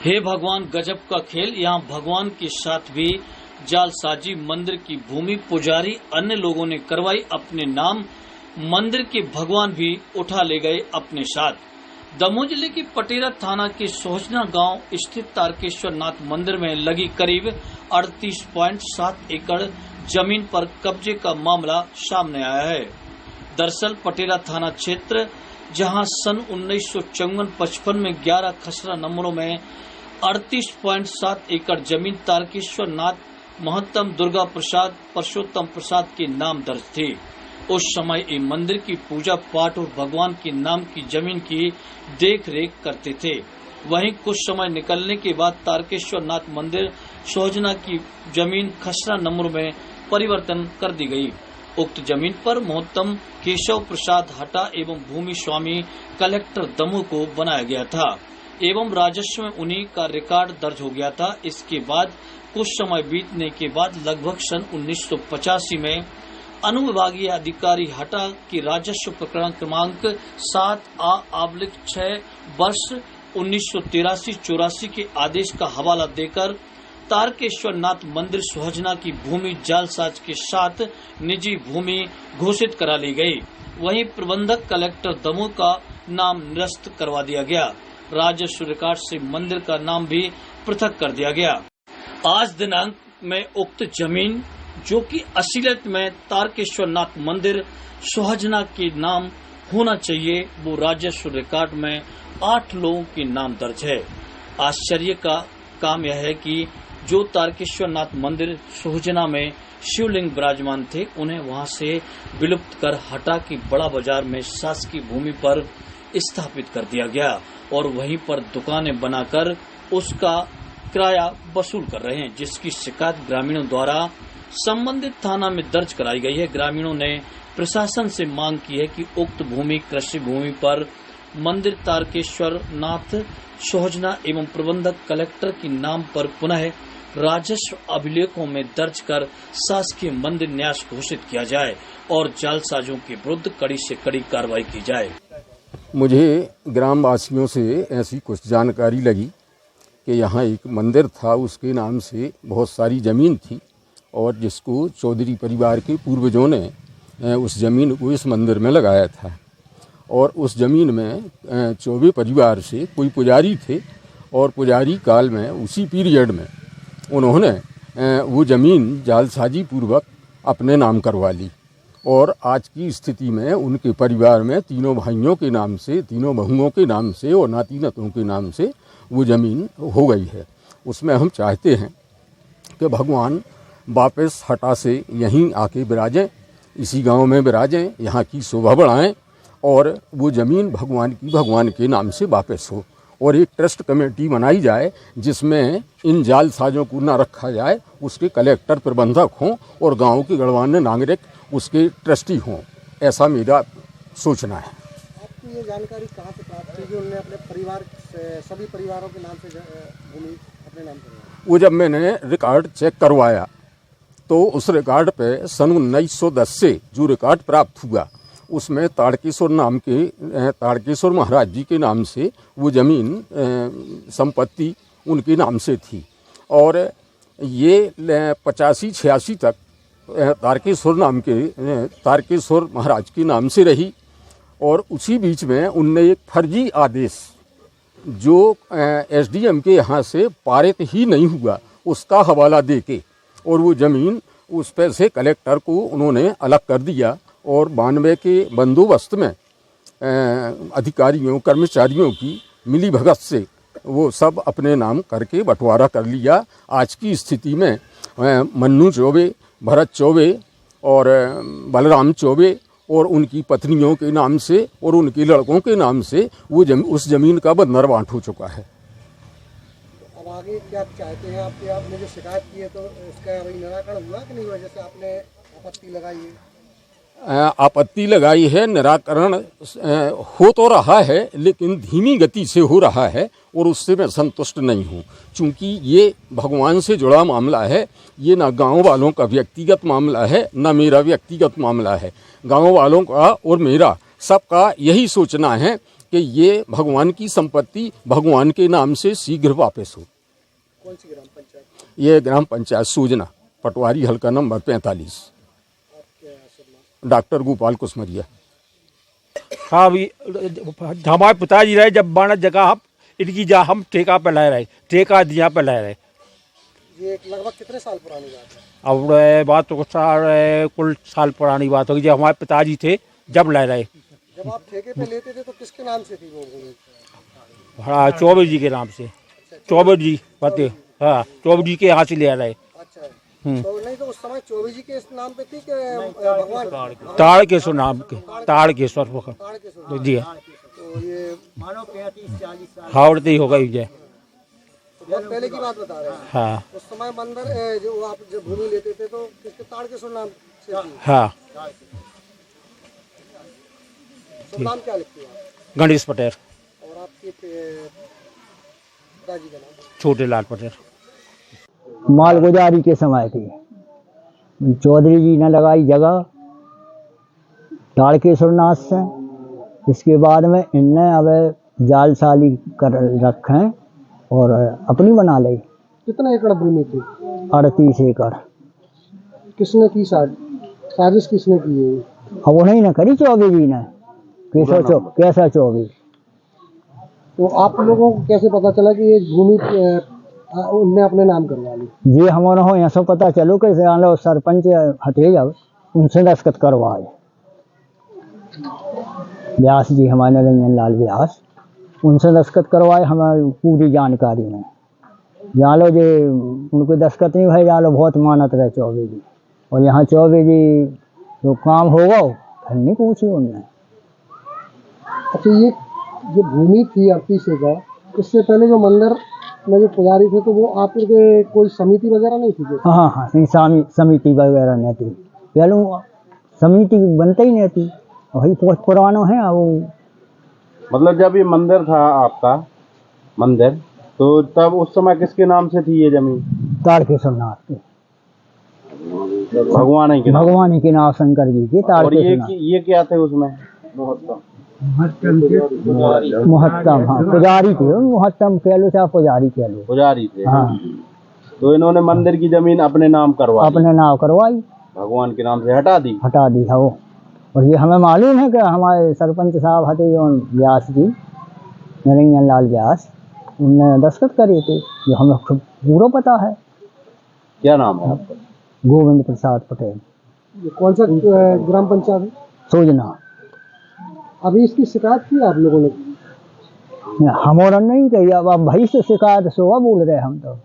हे भगवान, गजब का खेल। यहाँ भगवान के साथ भी जालसाजी। मंदिर की भूमि पुजारी अन्य लोगों ने करवाई अपने नाम। मंदिर के भगवान भी उठा ले गए अपने साथ। दमोह जिले की पटेरा थाना के सोहजना गांव स्थित तारकेश्वर नाथ मंदिर में लगी करीब 38.7 एकड़ जमीन पर कब्जे का मामला सामने आया है। दरअसल पटेरा थाना क्षेत्र, जहां सन 1954-55 में 11 खसरा नंबरों में 38.7 एकड़ जमीन तारकेश्वर नाथ महत्तम दुर्गा प्रसाद परसोत्तम प्रसाद के नाम दर्ज थी। उस समय ये मंदिर की पूजा पाठ और भगवान के नाम की जमीन की देख रेख करते थे। वहीं कुछ समय निकलने के बाद तारकेश्वर नाथ मंदिर सोहजना की जमीन खसरा नंबर में परिवर्तन कर दी गई। उक्त जमीन पर मोहत्तम केशव प्रसाद हटा एवं भूमि स्वामी कलेक्टर दमोह को बनाया गया था एवं राजस्व में उन्हीं का रिकॉर्ड दर्ज हो गया था। इसके बाद कुछ समय बीतने के बाद लगभग सन 1985 में अनुविभागीय अधिकारी हटा की राजस्व प्रकरण क्रमांक 7/6 वर्ष 1983-84 के आदेश का हवाला देकर तारकेश्वर नाथ मंदिर सोहजना की भूमि जालसाज के साथ निजी भूमि घोषित करा ली गई। वहीं प्रबंधक कलेक्टर दमोह का नाम निरस्त करवा दिया गया। राजस्व रिकॉर्ड से मंदिर का नाम भी पृथक कर दिया गया। आज दिनांक में उक्त जमीन, जो कि असलियत में तारकेश्वर नाथ मंदिर सोहजना के नाम होना चाहिए, वो राजस्व रिकॉर्ड में 8 लोगों के नाम दर्ज है। आश्चर्य का काम यह है कि जो तारकेश्वर नाथ मंदिर सोहजना में शिवलिंग विराजमान थे, उन्हें वहां से विलुप्त कर हटा के बड़ा बाजार में शासकीय भूमि पर स्थापित कर दिया गया और वहीं पर दुकानें बनाकर उसका किराया वसूल कर रहे हैं, जिसकी शिकायत ग्रामीणों द्वारा संबंधित थाना में दर्ज कराई गई है। ग्रामीणों ने प्रशासन से मांग की है कि उक्त भूमि कृषि भूमि पर मंदिर तारकेश्वर नाथ सोहजना एवं प्रबंधक कलेक्टर के नाम पर पुनः राजस्व अभिलेखों में दर्ज कर शासकीय मंदिर न्यास घोषित किया जाए और जालसाजों के विरुद्ध कड़ी से कड़ी कार्रवाई की जाए। मुझे ग्राम वासियों से ऐसी कुछ जानकारी लगी कि यहाँ एक मंदिर था, उसके नाम से बहुत सारी जमीन थी और जिसको चौधरी परिवार के पूर्वजों ने उस जमीन को इस मंदिर में लगाया था और उस जमीन में चौबे परिवार से कोई पुजारी थे और पुजारी काल में उसी पीरियड में उन्होंने वो ज़मीन जालसाजी पूर्वक अपने नाम करवा ली और आज की स्थिति में उनके परिवार में तीनों भाइयों के नाम से, तीनों बहुओं के नाम से और नाती नतों के नाम से वो ज़मीन हो गई है। उसमें हम चाहते हैं कि भगवान वापस हटा से यहीं आके विराजें, इसी गांव में विराजें, यहाँ की शोभा बढ़ाएं और वो ज़मीन भगवान के नाम से वापस हो और एक ट्रस्ट कमेटी बनाई जाए जिसमें इन जालसाजों को न रखा जाए, उसके कलेक्टर प्रबंधक हों और गांव के गणमान्य नागरिक उसके ट्रस्टी हों। ऐसा मेरा सोचना है। आपको ये जानकारी कहाँ से प्राप्त हुई कि उन्होंने अपने परिवार से, सभी परिवारों के नाम से भूमि अपने नाम करवाई? वो जब मैंने रिकॉर्ड चेक करवाया तो उस रिकॉर्ड पे सन 1910 से जो रिकॉर्ड प्राप्त हुआ उसमें तारकेश्वर महाराज जी के नाम से वो ज़मीन संपत्ति उनके नाम से थी और ये 85-86 तक तारकेश्वर महाराज के नाम से रही और उसी बीच में उनने एक फर्जी आदेश जो एसडीएम के यहाँ से पारित ही नहीं हुआ उसका हवाला देके और वो ज़मीन उस पर से कलेक्टर को उन्होंने अलग कर दिया और 92 के बंदोबस्त में अधिकारियों कर्मचारियों की मिली भगत से वो सब अपने नाम करके बंटवारा कर लिया। आज की स्थिति में मन्नू चौबे, भरत चौबे और बलराम चौबे और उनकी पत्नियों के नाम से और उनके लड़कों के नाम से वो उस ज़मीन का बंदरबांट हो चुका है। अब आगे क्या चाहते हैं आपने जो शिकायत की है तो इसका अभी निराकरण हुआ कि नहीं हुआ? जैसे आपने आपत्ति लगाई है, आपत्ति लगाई है, निराकरण हो तो रहा है लेकिन धीमी गति से हो रहा है और उससे मैं संतुष्ट नहीं हूँ, क्योंकि ये भगवान से जुड़ा मामला है। ये ना गांव वालों का व्यक्तिगत मामला है ना मेरा व्यक्तिगत मामला है। गांव वालों का और मेरा सबका यही सोचना है कि ये भगवान की संपत्ति भगवान के नाम से शीघ्र वापस हो। कौन सी ग्राम पंचायत? ये ग्राम पंचायत सूजना, पटवारी, हल्का नंबर 45। आपके शुभ नाम? डॉक्टर गोपाल कुसमरिया। हाँ, अभी हमारे पिताजी रहे जब बाना जगह हम इनकी जा हम ठेका पे ला रहे, ठेका दिया पे ला रहे। ये लगभग कितने साल पुरानी बात है? अब बात तो कुल साल पुरानी बात होगी, जब हमारे पिताजी थे जब ला रहे। जब आप ठेके पे लेते थे तो किसके नाम से थी वो भूमि? हाँ, चौबे जी के नाम से। चौबे जी पते, हाँ, चौबे जी के यहाँ से ले रहे। अच्छा, तो नहीं तो उस समय चौबे जी के इस नाम पे थी कि भगवान ताड़केश्वर नाम के, ताड़केश्वर ताड़केश्वर? जी। तो ये हावड़ती हो गई जय। तो बहुत पहले की बात बता रहे हैं। हाँ उस समय मंदिर जो आप जब भूमि लेते थे तो किसके ताड़केश्वर नाम से थी? हाँ, शुभ नाम क्या लिखते हैं आप? गणेश पटेल, और आपके पिताजी का नाम? छोटे लाल पटेल। मालगुजारी के समय थी, चौधरी जी ने लगाई जगह ताड़केश्वर नाथ से। इसके बाद में इनने अब जालसाली कर रखे और अपनी बना ली। कितना एकड़ भूमि थी? 38 एकड़। किसने की साजिश किसने की है? अब उन्हीं ने करी चौबे जी ने, कैसा चौबे। तो आप लोगों को कैसे पता चला कि ये भूमि उनने अपने नाम करवा ली? जी हमारा हो ऐसा पता चलो कि लो सरपंच हथे जब उनसे दस्तखत करवाए, व्यास जी हमारे निरंजन लाल व्यास, उनसे दस्तखत करवाए हमें पूरी जानकारी में। जान लो जे उनको दस्तखत नहीं भाई, जान लो बहुत मानत रहे चौबे जी। और यहाँ चौबे जी जो काम होगा फिर नहीं पूछी उनने। अच्छा, ये भूमि थी 38 एकड़, इससे पहले जो मंदिर में जो पुजारी थे तो वो आपके कोई समिति वगैरह नहीं थी? हाँ हाँ, समिति वगैरह नहीं थी, पहले समिति बनते ही नहीं थी, वही बहुत पुराना है वो। मतलब जब ये मंदिर था आपका मंदिर, तो तब उस समय किसके नाम से थी ये जमीन? ताड़केश्वर नाथ के, भगवान ही के नाम? भगवान ही के नाम, शंकर जी के ताड़केश्वर नाथ। ये क्या थे उसमें? मुहत्तम, हाँ पुजारी थे, मुहत्तम कह लो चाहे पुजारी कह लो। पुजारी थे। हाँ, तो इन्होंने मंदिर की जमीन अपने नाम करवाई, अपने नाम करवाई, भगवान के नाम से हटा दी है वो। और ये हमें मालूम है कि हमारे सरपंच साहब हथे जो व्यास जी, निरंजन लाल व्यास, उनने दस्तखत करे थे, जो हमें पूरा पता है। क्या नाम है आपका? गोविंद प्रसाद पटेल। ये कौन सा ग्राम पंचायत है? सोजना। अभी इसकी शिकायत की आप लोगों ने? हमारा नहीं कही, अब भाई से शिकायत सोवा बोल रहे हम तो,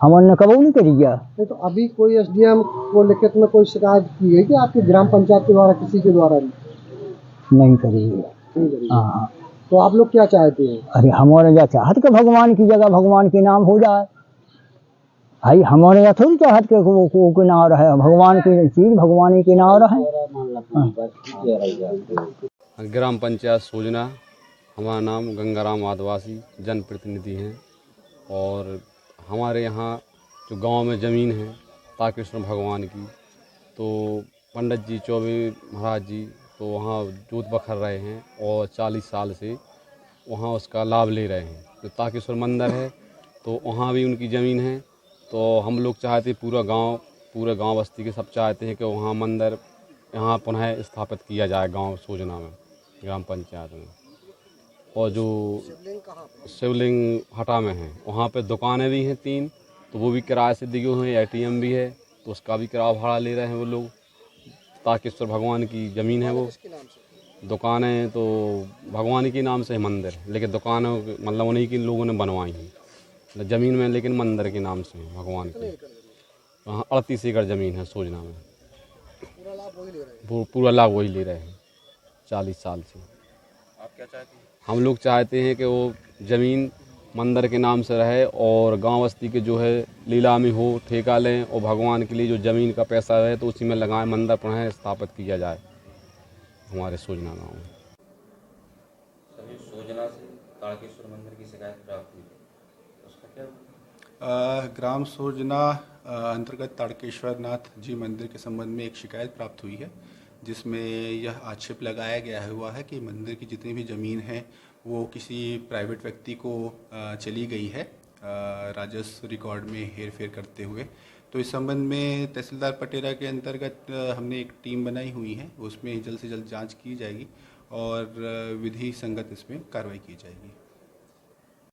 हमने कबूल नहीं करी गया। नहीं तो अभी कोई एसडीएम को लिखित में कोई शिकायत की है कि आपकी ग्राम पंचायत के द्वारा, किसी के द्वारा? नहीं करी है। हाँ, तो आप लोग क्या चाहते हैं? अरे हमारे जा चाहत के भगवान की जगह भगवान के नाम हो जाए भाई, हमारे यहाँ थोड़ी चाहत के को नाम रहे, भगवान की चीज भगवान के नाम रहे। ग्राम पंचायत सूजना, हमारा नाम गंगाराम आदिवासी जनप्रतिनिधि हैं। और हमारे यहाँ जो गांव में ज़मीन है तारकेश्वर भगवान की, तो पंडित जी चौबे महाराज जी तो वहाँ जोत बखर रहे हैं और 40 साल से वहाँ उसका लाभ ले रहे हैं। जो तारकेश्वर मंदिर है तो वहाँ भी उनकी ज़मीन है। तो हम लोग चाहते, पूरे गांव बस्ती के सब चाहते हैं कि वहाँ मंदिर यहाँ पुनः स्थापित किया जाए गांव सूजना में, ग्राम पंचायत में। और जो शिवलिंग हटा में है, वहाँ पे दुकानें भी हैं 3, तो वो भी किराए से दिए हुए हैं, ATM भी है, तो उसका भी किराया भाड़ा ले रहे हैं वो लोग। तारकेश्वर भगवान की ज़मीन है वो, दुकानें तो भगवान के नाम से है मंदिर, लेकिन दुकानों मतलब उन्हीं के लोगों ने बनवाई हैं ज़मीन में, लेकिन मंदिर के नाम से है भगवान के। वहाँ 38 एकड़ ज़मीन है सूजना में, पूरा लाभ वही ले रहे हैं 40 साल से। आप क्या चाहते हैं? हम लोग चाहते हैं कि वो ज़मीन मंदिर के नाम से रहे और गांव बस्ती के जो है नीलामी हो, ठेका लें और भगवान के लिए जो ज़मीन का पैसा है तो उसी में लगाएं, मंदिर पुनः स्थापित किया जाए हमारे सूजना गाँव में। सभी सूजना से तारकेश्वर मंदिर की शिकायत प्राप्त हुई, उसका क्या? ग्राम सूजना अंतर्गत तारकेश्वर नाथ जी मंदिर के संबंध में एक शिकायत प्राप्त हुई है, जिसमें यह आक्षेप लगाया गया हुआ है कि मंदिर की जितनी भी ज़मीन है वो किसी प्राइवेट व्यक्ति को चली गई है राजस्व रिकॉर्ड में हेरफेर करते हुए। तो इस संबंध में तहसीलदार पटेरा के अंतर्गत हमने एक टीम बनाई हुई है, उसमें जल्द से जल्द जांच की जाएगी और विधि संगत इसमें कार्रवाई की जाएगी।